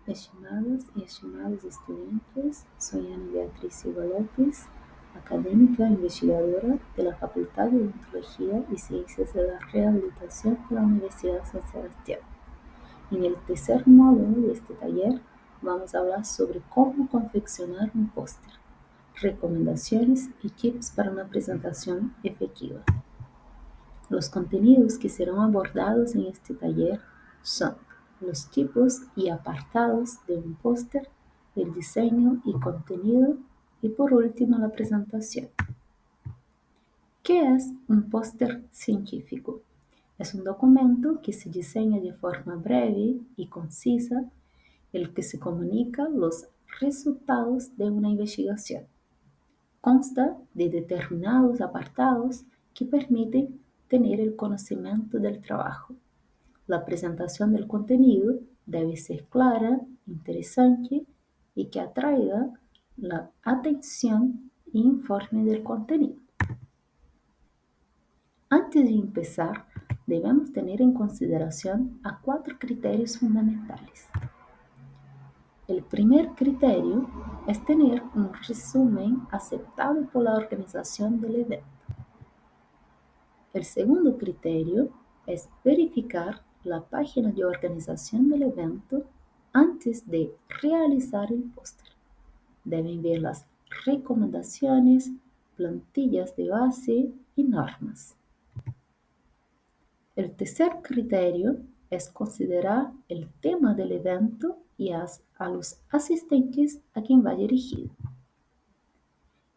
Estimadas e estimados estudiantes, soy Ana Beatriz Silva López, académica e investigadora de la Facultad de Odontología y Ciencias de la Rehabilitación de la Universidad San Sebastián. En el tercer módulo de este taller vamos a hablar sobre cómo confeccionar un póster, recomendaciones y tips para una presentación efectiva. Los contenidos que serán abordados en este taller son los tipos y apartados de un póster, el diseño y contenido y por último la presentación. ¿Qué es un póster científico? Es un documento que se diseña de forma breve y concisa, el que se comunica los resultados de una investigación. Consta de determinados apartados que permiten tener el conocimiento del trabajo. La presentación del contenido debe ser clara, interesante y que atraiga la atención e informe del contenido. Antes de empezar, debemos tener en consideración a 4 criterios fundamentales. El primer criterio es tener un resumen aceptado por la organización del evento. El segundo criterio es verificar la página de organización del evento antes de realizar el póster. Deben ver las recomendaciones, plantillas de base y normas. El tercer criterio es considerar el tema del evento y a los asistentes a quien va dirigido.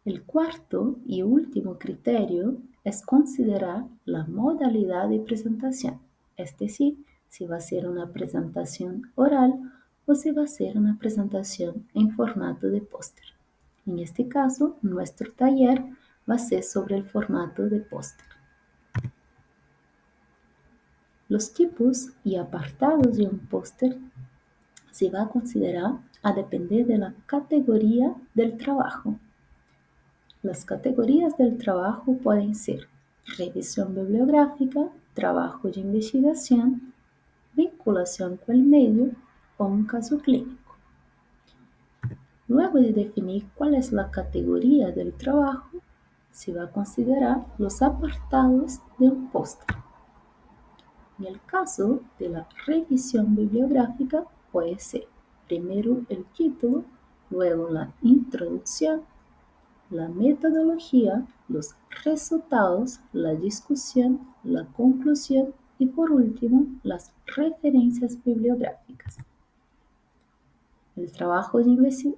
El cuarto y último criterio es considerar la modalidad de presentación, es decir, si va a ser una presentación oral o si va a ser una presentación en formato de póster. En este caso, nuestro taller va a ser sobre el formato de póster. Los tipos y apartados de un póster se va a considerar a depender de la categoría del trabajo. Las categorías del trabajo pueden ser revisión bibliográfica, trabajo de investigación, vinculación con el medio o un caso clínico. Luego de definir cuál es la categoría del trabajo, se va a considerar los apartados de un póster. En el caso de la revisión bibliográfica, puede ser primero el título, luego la introducción, la metodología, los resultados, la discusión, la conclusión y por último las referencias bibliográficas. El trabajo de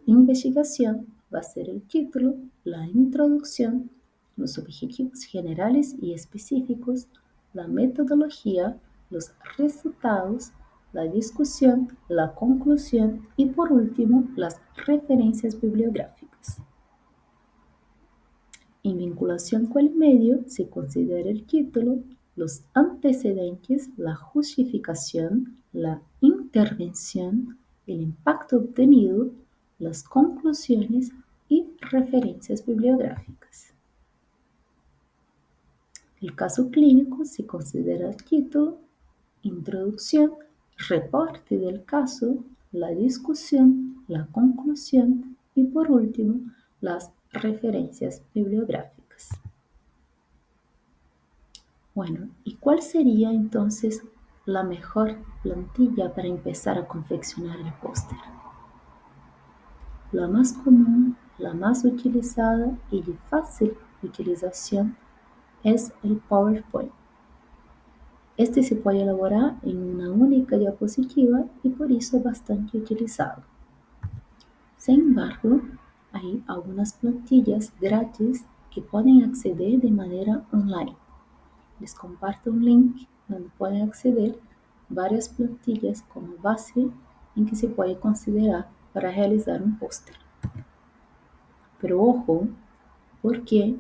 investigación va a ser el título, la introducción, los objetivos generales y específicos, la metodología, los resultados, la discusión, la conclusión y por último las referencias bibliográficas. En vinculación con el medio se considera el título, los antecedentes, la justificación, la intervención, el impacto obtenido, las conclusiones y referencias bibliográficas. El caso clínico se considera el título, introducción, reporte del caso, la discusión, la conclusión y por último las referencias bibliográficas. Bueno, ¿y cuál sería entonces la mejor plantilla para empezar a confeccionar el póster? La más común, la más utilizada y de fácil utilización es el PowerPoint. Este se puede elaborar en una única diapositiva y por eso es bastante utilizado. Sin embargo, hay algunas plantillas gratis que pueden acceder de manera online. Les comparto un link donde pueden acceder varias plantillas como base en que se puede considerar para realizar un póster. Pero ojo, porque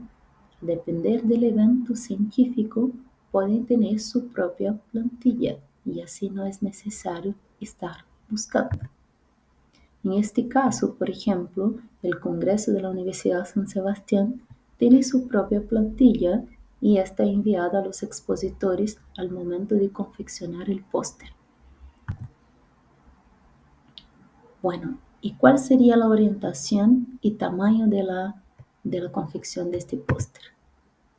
a depender del evento científico pueden tener su propia plantilla y así no es necesario estar buscando. En este caso, por ejemplo, el Congreso de la Universidad San Sebastián tiene su propia plantilla y está enviada a los expositores al momento de confeccionar el póster. Bueno, ¿y cuál sería la orientación y tamaño de la confección de este póster?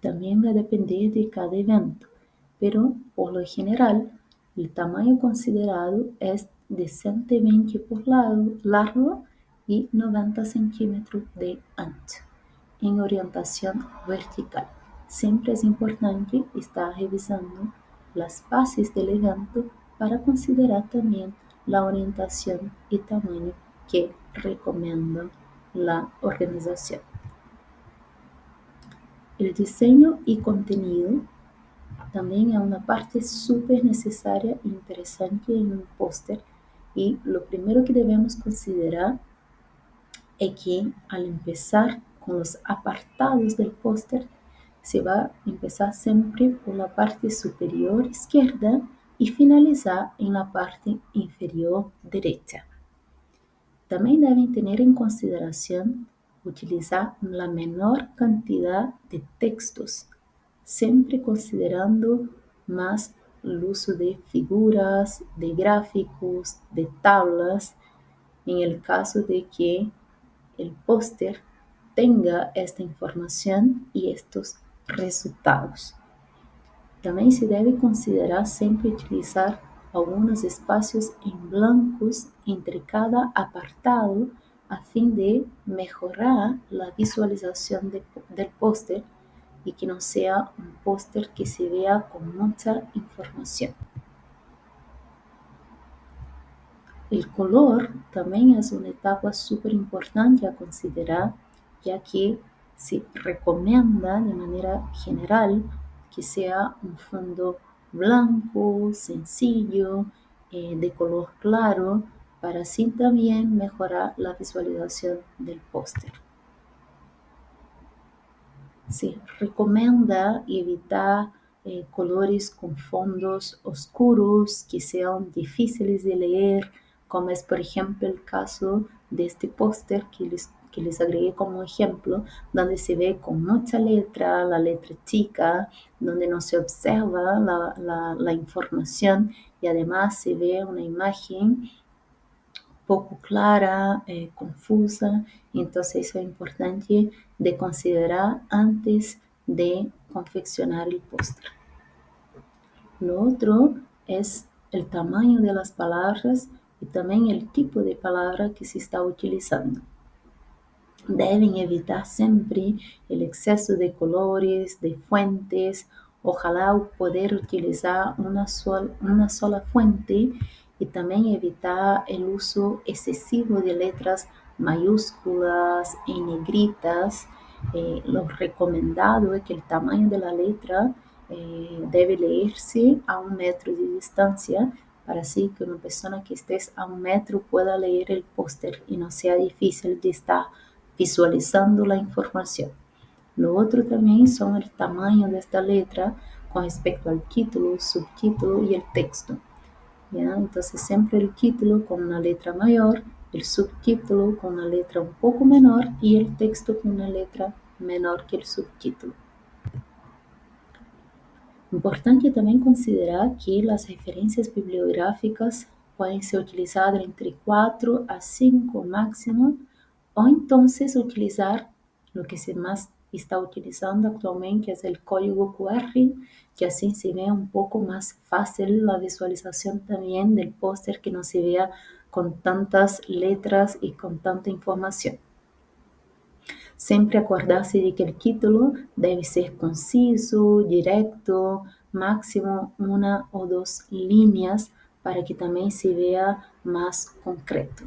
También va a depender de cada evento, pero por lo general el tamaño considerado es de 120 por largo y 90 centímetros de ancho en orientación vertical. Siempre es importante estar revisando las bases del evento para considerar también la orientación y tamaño que recomienda la organización. El diseño y contenido también es una parte súper necesaria e interesante en un póster, y lo primero que debemos considerar es que al empezar con los apartados del póster se va a empezar siempre por la parte superior izquierda y finalizar en la parte inferior derecha. También deben tener en consideración utilizar la menor cantidad de textos, siempre considerando más el uso de figuras, de gráficos, de tablas, en el caso de que el póster tenga esta información y estos resultados. También se debe considerar siempre utilizar algunos espacios en blancos entre cada apartado a fin de mejorar la visualización del póster y que no sea un póster que se vea con mucha información. El color también es una etapa súper importante a considerar, ya que se recomienda de manera general que sea un fondo blanco, sencillo, de color claro, para así también mejorar la visualización del póster. Se recomienda evitar colores con fondos oscuros que sean difíciles de leer, como es por ejemplo el caso de este póster que les agregué como ejemplo, donde se ve con mucha letra, la letra chica, donde no se observa la información y además se ve una imagen poco clara, confusa. Entonces eso es importante de considerar antes de confeccionar el póster. Lo otro es el tamaño de las palabras y también el tipo de palabra que se está utilizando. Deben evitar siempre el exceso de colores, de fuentes. Ojalá poder utilizar una sola fuente y también evitar el uso excesivo de letras mayúsculas y negritas. Lo recomendado es que el tamaño de la letra debe leerse a 1 metro de distancia, para así que una persona que esté a 1 metro pueda leer el póster y no sea difícil de estar visualizando la información. Lo otro también son el tamaño de esta letra con respecto al título, subtítulo y el texto. ¿Ya? Entonces siempre el título con una letra mayor, el subtítulo con una letra un poco menor y el texto con una letra menor que el subtítulo. Importante también considerar que las referencias bibliográficas pueden ser utilizadas entre 4 a 5 máximo, o entonces utilizar lo que se más está utilizando actualmente, que es el código QR, que así se ve un poco más fácil la visualización también del póster, que no se vea con tantas letras y con tanta información. Siempre acordarse de que el título debe ser conciso, directo, máximo 1 o 2 líneas para que también se vea más concreto.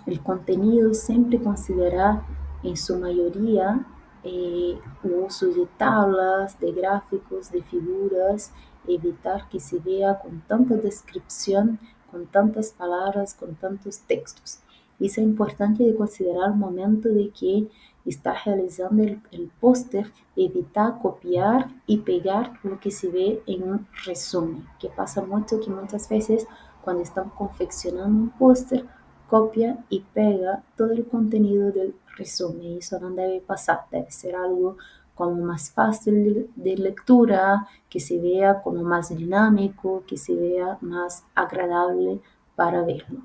El contenido siempre considerar en su mayoría el uso de tablas, de gráficos, de figuras, evitar que se vea con tanta descripción, con tantas palabras, con tantos textos. Eso es importante de considerar al momento de que está realizando el póster, evitar copiar y pegar lo que se ve en un resumen, que pasa mucho que muchas veces cuando están confeccionando un póster, copia y pega todo el contenido del resumen. Eso no debe pasar, debe ser algo como más fácil de lectura, que se vea como más dinámico, que se vea más agradable para verlo.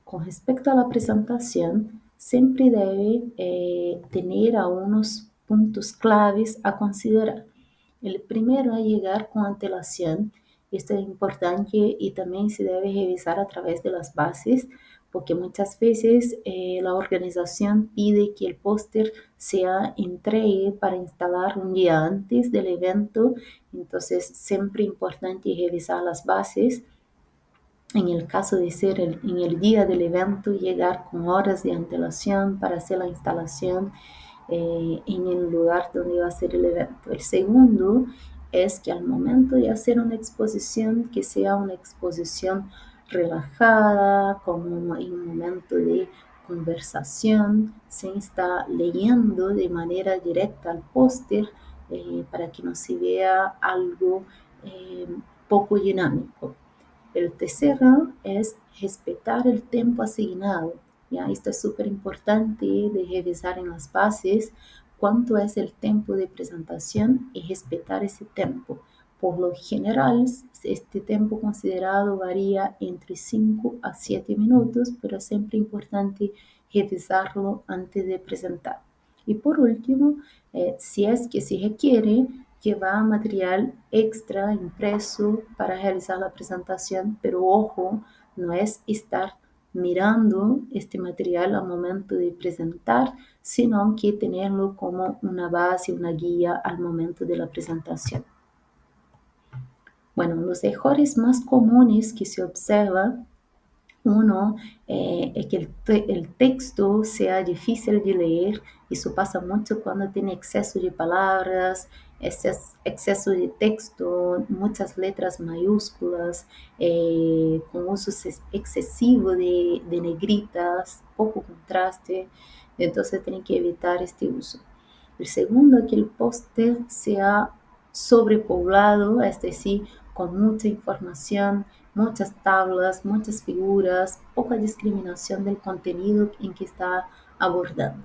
Con respecto a la presentación, siempre debe tener algunos puntos claves a considerar. El primero es llegar con antelación. Esto es importante y también se debe revisar a través de las bases, porque muchas veces la organización pide que el póster sea entregue para instalar un día antes del evento. Entonces, siempre es importante revisar las bases. En el caso de ser en el día del evento, llegar con horas de antelación para hacer la instalación en el lugar donde va a ser el evento. El segundo es que al momento de hacer una exposición, que sea una exposición relajada, como en un momento de conversación, sin estar leyendo de manera directa al póster, para que no se vea algo poco dinámico. El tercero es respetar el tiempo asignado. ¿Ya? Esto es súper importante de revisar en las bases cuánto es el tiempo de presentación y respetar ese tiempo. Por lo general, este tiempo considerado varía entre 5 a 7 minutos, pero es siempre importante revisarlo antes de presentar. Y por último, si es que se requiere, llevar material extra impreso para realizar la presentación, pero ojo, no es estar mirando este material al momento de presentar, sino que tenerlo como una base, una guía al momento de la presentación. Bueno, los errores más comunes que se observan, uno es que el texto sea difícil de leer. Eso pasa mucho cuando tiene exceso de palabras, exceso de texto, muchas letras mayúsculas, con uso excesivo de negritas, poco contraste. Entonces tienen que evitar este uso. El segundo es que el póster sea sobrepoblado, es decir, con mucha información, muchas tablas, muchas figuras, poca discriminación del contenido en que está abordando.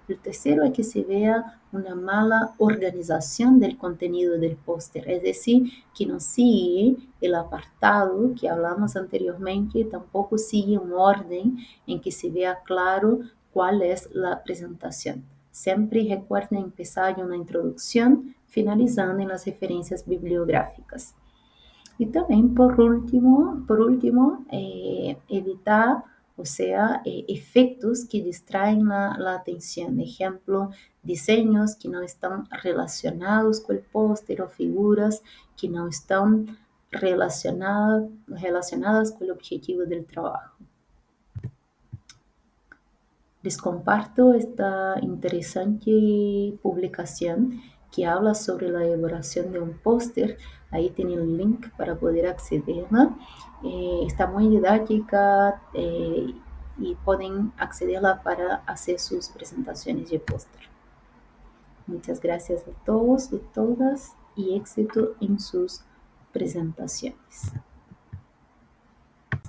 El tercero es que se vea una mala organización del contenido del póster, es decir, que no sigue el apartado que hablamos anteriormente, tampoco sigue un orden en que se vea claro cuál es la presentación. Siempre recuerden empezar en una introducción, finalizando en las referencias bibliográficas. Y también, por último, evitar, o sea, efectos que distraen la atención. Ejemplo, diseños que no están relacionados con el póster o figuras que no están relacionadas con el objetivo del trabajo. Les comparto esta interesante publicación que habla sobre la elaboración de un póster. Ahí tienen el link para poder accederla. Está muy didáctica y pueden accederla para hacer sus presentaciones de póster. Muchas gracias a todos y todas y éxito en sus presentaciones.